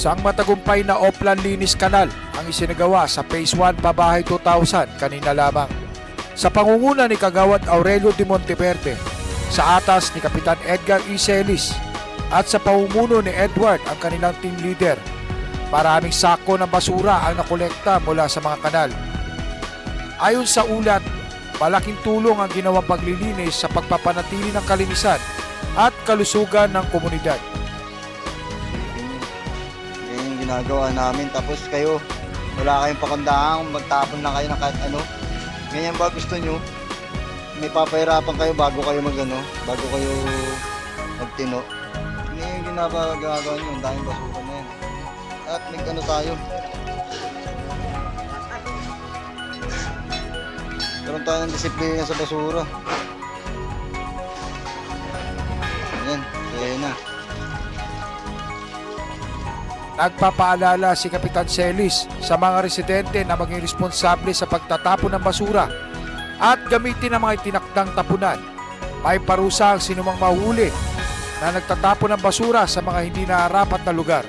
Isang matagumpay na Oplan Linis Kanal ang isinagawa sa Phase 1 Pabahay 2000 kanina lamang. Sa pangunguna ni Kagawad Aurelio de Monteverde, sa atas ni Kapitan Edgar E. Celis at sa pamumuno ni Edward ang kanilang team leader, maraming sako ng basura ang nakolekta mula sa mga kanal. Ayon sa ulat, malaking tulong ang ginawang paglilinis sa pagpapanatili ng kalinisan at kalusugan ng komunidad. Yan yung ginagawa namin, tapos kayo wala kayong pakundahan, magtapon lang kayo ng kahit ano. Ganyan ba gusto nyo? May papahirapan kayo bago kayo bago kayo magtino. Yan yung ginagawa nyo, ang daming basura na yan. At tayo. Karoon tayo ng disiplina sa basura. Ayan, kaya na. Nagpapaalala si Kapitan Celis sa mga residente na maging responsable sa pagtatapon ng basura at gamitin ang mga itinakdang tapunan. May parusa ang sinumang mahuli na nagtatapon ng basura sa mga hindi nararapat na lugar.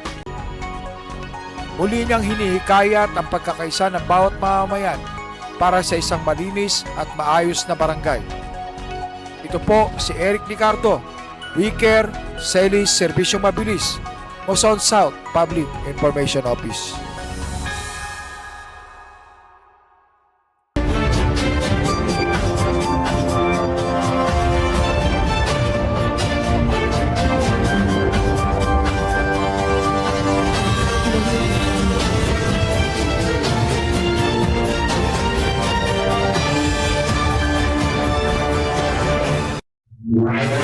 Muli niyang hinihikayat ang pagkakaisa ng bawat mamamayan para sa isang malinis at maayos na barangay. Ito po si Eric Licardo, Wicker, Celis Serbisyong Mabilis, Quezon South Public Information Office. Right.